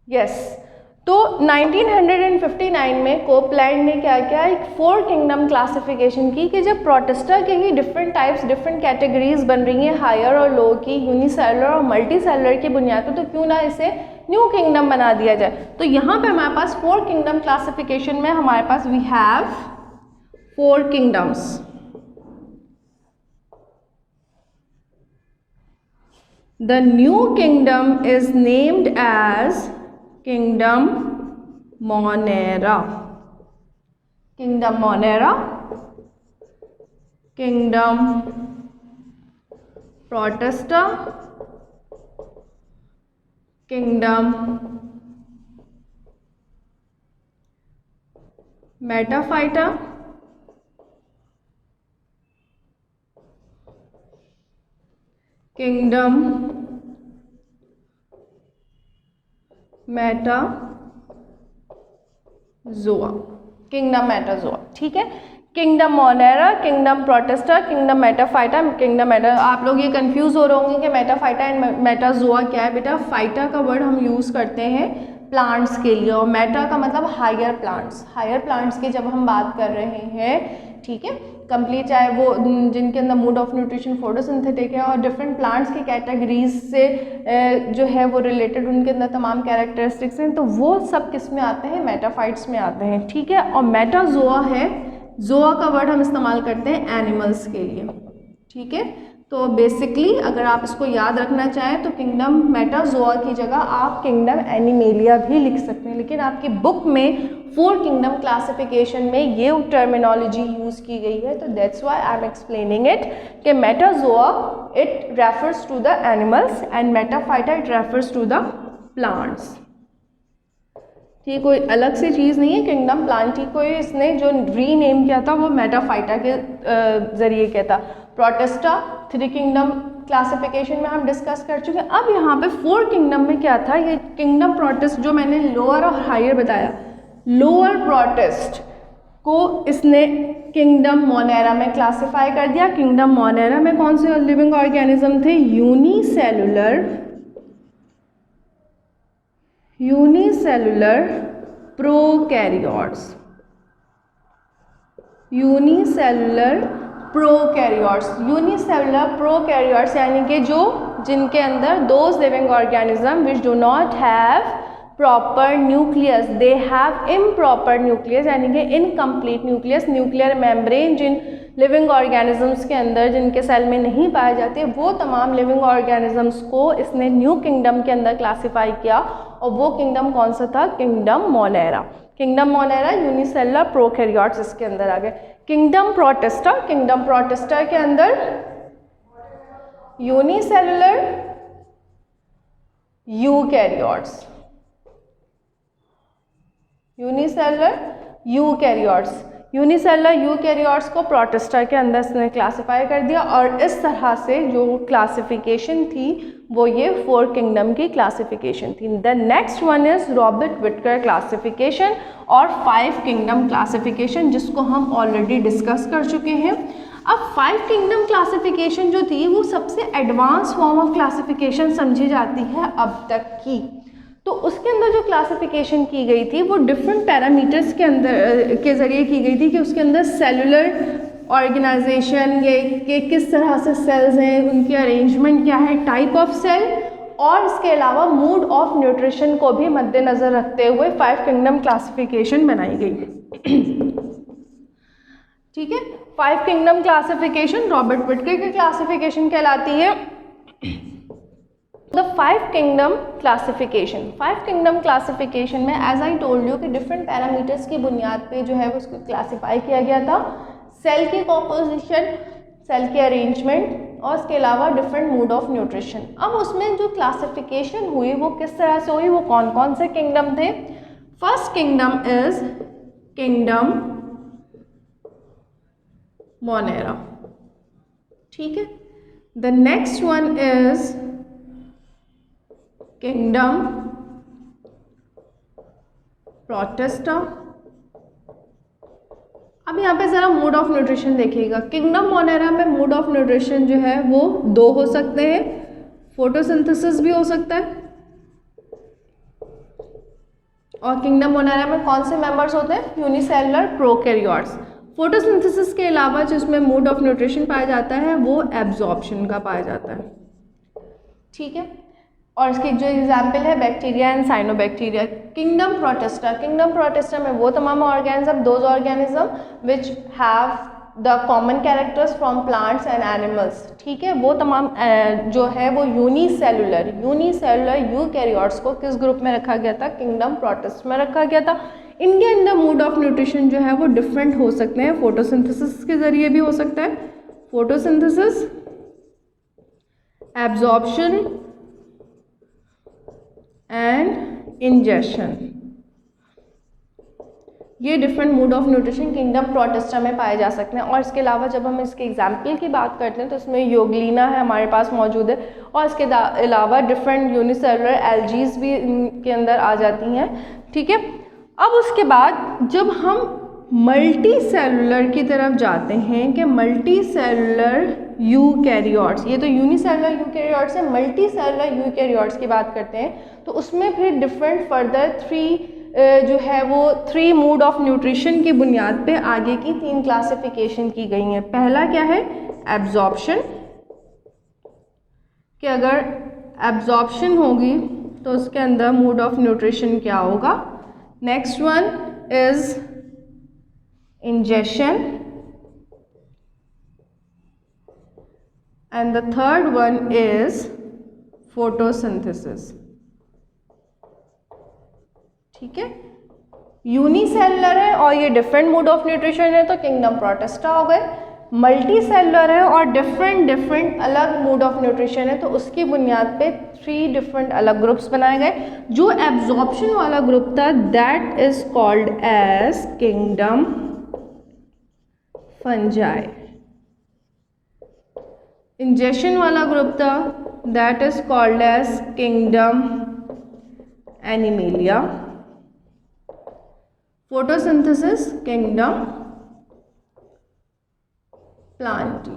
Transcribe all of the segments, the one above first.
Yes. तो 1959 में Copeland ने क्या किया, एक 4 किंगडम क्लासिफिकेशन की कि जब प्रोटिस्टा के ही डिफरेंट टाइप्स, डिफरेंट कैटेगरीज बन रही हैं हायर और लो की, यूनिसेलुलर और मल्टी सेलुलर की बुनियाद पर, तो क्यों ना इसे न्यू किंगडम बना दिया जाए। तो यहाँ पे हमारे पास 4 किंगडम क्लासिफिकेशन में हमारे पास we have 4 kingdoms. The new kingdom is named as Kingdom Monera. Kingdom Monera, Kingdom Protesta, Kingdom Metaphyta, Kingdom Metazoa, kingdom Metazoa. ठीक है, kingdom Monera, kingdom Protista, kingdom Metaphyta, kingdom Meta. आप लोग ये confuse हो रहे होंगे कि मेटाफाइटा एंड मेटाजोआ क्या है। बेटा फाइटा का वर्ड हम यूज़ करते हैं प्लांट्स के लिए, और मेटा का मतलब हायर प्लांट्स। हायर प्लांट्स की जब हम बात कर रहे हैं, ठीक है, कंप्लीट, चाहे वो जिनके अंदर मोड ऑफ न्यूट्रिशन फोटोसिंथेटिक है और डिफरेंट प्लांट्स की कैटेगरीज से जो है वो रिलेटेड उनके अंदर तमाम कैरेक्टरिस्टिक्स हैं, तो वो सब किस में आते हैं, मेटाफाइट्स में आते हैं। ठीक है, और मेटाजोआ है, जोआ का वर्ड हम इस्तेमाल करते हैं एनिमल्स के लिए। ठीक है, तो बेसिकली अगर आप इसको याद रखना चाहें तो किंगडम मेटाजोआ की जगह आप किंगडम एनिमेलिया भी लिख सकते हैं, लेकिन आपकी बुक में 4 किंगडम क्लासिफिकेशन में ये टर्मिनोलॉजी यूज़ की गई है, तो that's why I am explaining it कि metazoa it refers to the animals and metaphyta it refers to the plants. ये कोई अलग से चीज़ नहीं है, किंगडम प्लांटी को इसने जो रीनेम किया था वो मेटाफाइटा के ज़रिए किया था। प्रोटेस्टा 3 किंगडम क्लासिफिकेशन में हम डिस्कस कर चुके हैं। अब यहाँ पे 4 किंगडम में क्या था, ये किंगडम प्रोटेस्ट जो मैंने लोअर और हायर बताया, लोअर प्रोटेस्ट को इसने किंगडम मोनेरा में क्लासिफाई कर दिया। किंगडम मोनेरा में कौन से लिविंग ऑर्गेनिज्म थे, यूनिसेलुलर प्रोकैरियोट्स, यूनिसेलुलर प्रोकैरियोट्स यानी कि जो जिनके अंदर those living organism which do not have proper nucleus, they have improper nucleus यानी कि इनकम्प्लीट न्यूक्लियस, न्यूक्लियर मेम्ब्रेन जिन लिविंग ऑर्गेनिजम्स के अंदर जिनके सेल में नहीं पाए जाते, वो तमाम लिविंग ऑर्गेनिजम्स को इसने न्यू किंगडम के अंदर क्लासिफाई किया। और वो किंगडम कौन सा था, kingdom Monera. Kingdom Monera unicellular prokaryotes इसके अंदर आ गए। किंगडम प्रोटेस्टा के अंदर यूनिसेलुलर यूकैरियोट्स, यूनिसेलुलर यूकैरियोट्स को प्रोटेस्टा के अंदर इसने क्लासिफाई कर दिया। और इस तरह से जो क्लासिफिकेशन थी वो ये 4 किंगडम की क्लासिफिकेशन थी। The next one is Robert Whittaker classification और 5 किंगडम क्लासिफिकेशन, जिसको हम ऑलरेडी डिस्कस कर चुके हैं। अब 5 किंगडम क्लासिफिकेशन जो थी वो सबसे एडवांस फॉर्म ऑफ क्लासिफिकेशन समझी जाती है अब तक की। तो उसके अंदर जो क्लासिफिकेशन की गई थी वो डिफरेंट पैरामीटर्स के अंदर के ज़रिए की गई थी कि उसके अंदर सेलुलर ऑर्गेनाइजेशन, ये कि किस तरह से सेल्स हैं, उनकी अरेंजमेंट क्या है, टाइप ऑफ सेल, और इसके अलावा मूड ऑफ न्यूट्रिशन को भी मद्देनज़र रखते हुए 5 किंगडम क्लासिफिकेशन बनाई गई। ठीक है, 5 किंगडम क्लासिफिकेशन रॉबर्ट विटकर की क्लासिफिकेशन कहलाती है। द 5 किंगडम क्लासिफिकेशन में एज आई टोल्ड यू कि डिफरेंट पैरामीटर्स की बुनियाद पे जो है उसको क्लासिफाई किया गया था। सेल की कॉम्पोजिशन, सेल की अरेंजमेंट और इसके अलावा डिफरेंट मूड ऑफ न्यूट्रिशन। अब उसमें जो क्लासिफिकेशन हुई वो किस तरह से हुई, वो कौन कौन से किंगडम थे। First kingdom is kingdom Monera. ठीक है, the next one is kingdom Protista. अब यहाँ पे ज़रा मूड ऑफ न्यूट्रिशन देखिएगा। किंगडम मोनेरा में मूड ऑफ न्यूट्रिशन जो है वो 2 हो सकते हैं, फोटोसिंथेसिस भी हो सकता है और किंगडम मोनेरा में कौन से मेंबर्स होते हैं? Unicellular prokaryotes. फोटोसिंथेसिस के अलावा जिसमें मोड ऑफ न्यूट्रिशन पाया जाता है वो एब्जॉर्प्शन का पाया जाता है, ठीक है। और इसके जो एग्जाम्पल है bacteria and cyanobacteria. Kingdom protista, kingdom protista में वो तमाम organism, those organism which have the common characters from plants and animals, ठीक है। वो तमाम जो है वो यूनिसेलुलर यूकैरियोट्स को किस ग्रुप में रखा गया था? किंगडम प्रोटिस्ट में रखा गया था। इनके अंदर मोड ऑफ न्यूट्रिशन जो है वो डिफरेंट हो सकते हैं, फोटोसिंथेसिस के जरिए भी हो सकता है, फोटोसिंथेसिस, एब्जॉर्प्शन एंड इंजेशन। ये different mode of nutrition kingdom protista में पाए जा सकते हैं। और इसके अलावा जब हम इसके एग्जाम्पल की बात करते हैं तो इसमें योगलीना है हमारे पास मौजूद है, और इसके अलावा डिफरेंट यूनिसेलुलर एल्जीज भी इनके अंदर आ जाती हैं, ठीक है। अब उसके बाद जब हम मल्टी सेलुलर की तरफ जाते हैं कि मल्टी सेलुलर यूकैरियोट्स, ये तो यूनिसेलुलर यूकैरियोट्स है, मल्टी सेलुलर यूकैरियोट्स की बात करते हैं तो उसमें फिर डिफरेंट फर्दर जो है वो 3 मोड ऑफ न्यूट्रिशन की बुनियाद पे आगे की 3 क्लासिफिकेशन की गई हैं। पहला क्या है? एब्जॉर्प्शन, कि अगर एब्जॉर्प्शन होगी तो उसके अंदर मोड ऑफ न्यूट्रिशन क्या होगा। Next one is ingestion and the third one is photosynthesis, ठीक है। यूनिसेलुलर है और ये डिफरेंट मोड ऑफ न्यूट्रिशन है तो किंगडम प्रोटिस्टा हो गए। मल्टी सेलुलर है और डिफरेंट अलग मोड ऑफ न्यूट्रिशन है तो उसकी बुनियाद पे 3 डिफरेंट अलग ग्रुप्स बनाए गए। जो एब्जॉर्प्शन वाला ग्रुप था that is called as kingdom fungi. Ingestion वाला ग्रुप था that is called as kingdom animalia. Photosynthesis kingdom plantae,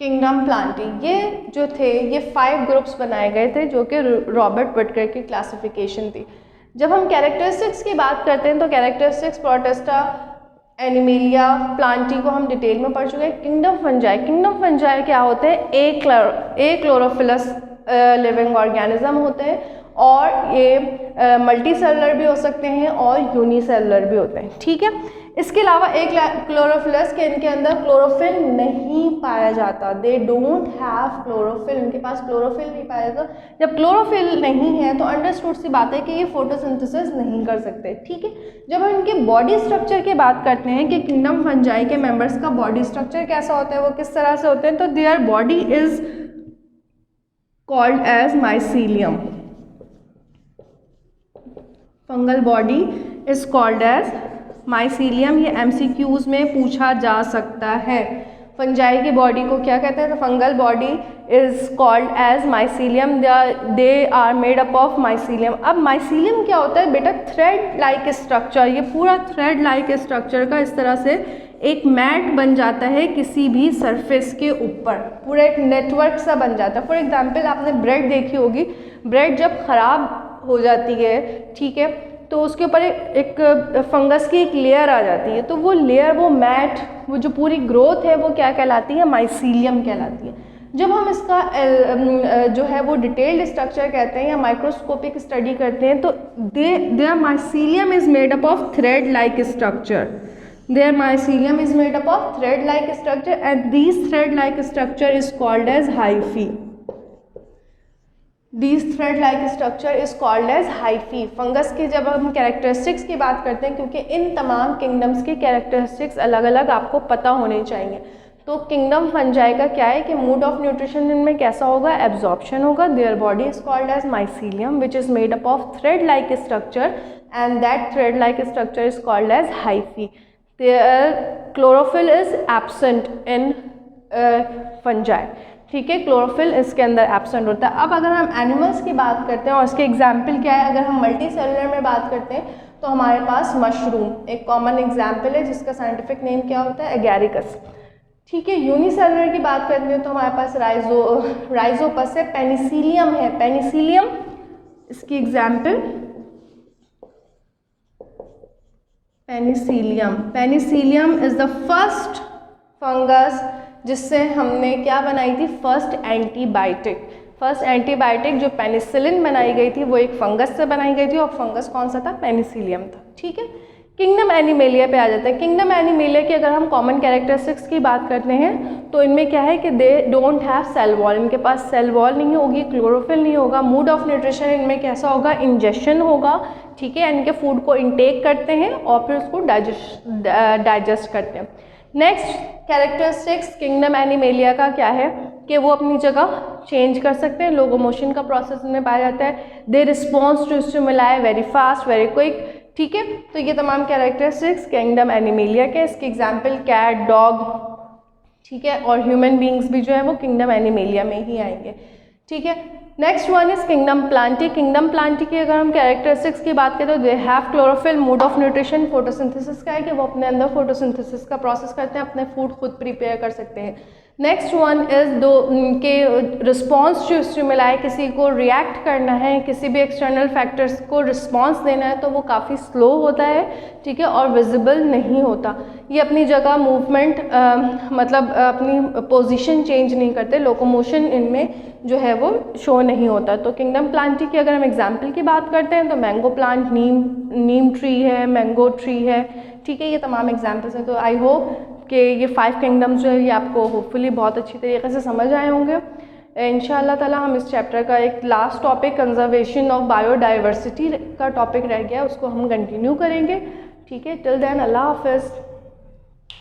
kingdom plantae. ये जो थे ये 5 ग्रुप्स बनाए गए थे जो कि रॉबर्ट विटकर की क्लासिफिकेशन थी। जब हम कैरेक्टरिस्टिक्स की बात करते हैं तो कैरेक्टरिस्टिक्स प्रोटिस्टा, एनिमेलिया, प्लांटी को हम डिटेल में पढ़ चुके हैं। किंगडम फंजाई, किंगडम फंजाई क्या होते हैं? ए क्लोरोफिलस लिविंग ऑर्गेनिज्म होते हैं और ये मल्टी सेलुलर भी हो सकते हैं और यूनिसेलुलर भी होते हैं, ठीक है। इसके अलावा एक क्लोरोफिलस के इनके अंदर क्लोरोफिल नहीं पाया जाता, दे डोंट हैव क्लोरोफिल, इनके पास क्लोरोफिल नहीं पाया जाता। जब क्लोरोफिल नहीं है तो अंडरस्टूड सी बात है कि ये फोटोसिंथेसिस नहीं कर सकते, ठीक है। जब हम इनके बॉडी स्ट्रक्चर की बात करते हैं कि किंगडम फंजाई के मेंबर्स का बॉडी स्ट्रक्चर कैसा होता है, वो किस तरह से होते हैं, तो their body is called as mycelium. Fungal body is called as mycelium. ये MCQs में पूछा जा सकता है। फंजाई की बॉडी को क्या कहते हैं? तो fungal body is called as mycelium, they are made up of mycelium. अब माइसीलियम क्या होता है बेटा? Thread like structure. ये पूरा थ्रेड लाइक स्ट्रक्चर का इस तरह से एक मैट बन जाता है किसी भी सरफेस के ऊपर, पूरा एक नेटवर्क सा बन जाता है। फॉर एग्जाम्पल आपने ब्रेड देखी होगी, ब्रेड जब ख़राब हो जाती है, ठीक है, तो उसके ऊपर एक फंगस की एक लेयर आ जाती है, तो वो लेयर, वो मैट, वो जो पूरी ग्रोथ है वो क्या कहलाती है? माइसीलियम कहलाती है। जब हम इसका जो है वो डिटेल्ड स्ट्रक्चर कहते हैं या माइक्रोस्कोपिक स्टडी करते हैं तो their mycelium is made up of thread like structure, their mycelium is made up of thread like structure and this thread like structure is called as hyphae. These thread-like structure is called as hyphae। Fungus की जब हम characteristics की बात करते हैं, क्योंकि इन तमाम kingdoms की कैरेक्टरिस्टिक्स अलग अलग आपको पता होने चाहिए, तो किंगडम फंजाई का क्या है कि मोड ऑफ न्यूट्रिशन इनमें कैसा होगा? एब्जॉर्प्शन होगा। Their body is called as mycelium which is made up of thread like structure and that thread like structure is called as hyphae. Their chlorophyll is absent in fungi, ठीक है, chlorophyll इसके अंदर absent होता है। अब अगर हम animals की बात करते हैं और इसके एग्जाम्पल क्या है, अगर हम मल्टी सेलुलर में बात करते हैं तो हमारे पास मशरूम एक कॉमन एग्जाम्पल है जिसका साइंटिफिक नेम क्या होता है? एगैरिकस, ठीक है। यूनिसेलुलर की बात करते हैं तो हमारे पास राइजोपस है, पेनिसिलियम है, पेनिसिलियम इसकी example Penicillium. Penicillium is the first fungus जिससे हमने क्या बनाई थी, फर्स्ट एंटीबायोटिक। फर्स्ट एंटीबायोटिक जो पेनिसिलिन बनाई गई थी वो एक फंगस से बनाई गई थी, और फंगस कौन सा था, पेनिसिलियम था। ठीक है, किंगडम एनिमेलिया पे आ जाता है। किंगडम एनिमेलिया की अगर हम कॉमन कैरेक्टरिस्टिक्स की बात करते हैं तो इनमें क्या है कि they don't have cell wall, इनके पास सेल वॉल नहीं होगी, क्लोरोफिल नहीं होगा। मूड ऑफ न्यूट्रिशन इनमें कैसा होगा, इंजेक्शन होगा। ठीक है, इनके फूड को इनटेक करते हैं और फिर उसको डाइजेस्ट करते हैं। नेक्स्ट कैरेक्टरिस्टिक्स किंगडम एनिमेलिया का क्या है कि वो अपनी जगह चेंज कर सकते हैं, लोकोमोशन का प्रोसेस इनमें पाया जाता है। They response to stimuli very fast, very quick. ठीक है, तो ये तमाम कैरेक्टरिस्टिक्स किंगडम एनिमेलिया के। इसके एग्जाम्पल कैट, डॉग, ठीक है, और ह्यूमन बींग्स भी जो है वो किंगडम एनिमेलिया में ही आएंगे। ठीक है, next one is kingdom plantae. Kingdom Plantae की अगर हम कैरेक्टरिस्टिक्स की बात करें तो they have chlorophyll, mode of nutrition photosynthesis का है कि वो अपने अंदर फोटोसिंथेसिस का प्रोसेस करते हैं, अपने फूड खुद प्रिपेयर कर सकते हैं। नेक्स्ट वन इज दो के रिस्पॉन्स टू स्टिमुलाई, किसी को रिएक्ट करना है, किसी भी एक्सटर्नल फैक्टर्स को रिस्पॉन्स देना है तो वो काफ़ी स्लो होता है। ठीक है, और विजिबल नहीं होता। ये अपनी जगह मूवमेंट मतलब अपनी पोजीशन चेंज नहीं करते, लोकोमोशन इनमें जो है वो शो नहीं होता। तो किंगडम प्लांटी की अगर हम एग्जाम्पल की बात करते हैं तो मैंगो प्लांट, नीम ट्री है, मैंगो ट्री है। ठीक है, ये तमाम एग्जाम्पल्स हैं। तो आई होप कि ये 5 किंगडम्स जो है ये आपको होपफुली बहुत अच्छी तरीके से समझ आए होंगे। इंशाअल्लाह ताला हम इस चैप्टर का एक last topic conservation of biodiversity का टॉपिक रह गया, उसको हम कंटिन्यू करेंगे। ठीक है, टिल देन अल्लाह हाफिज़।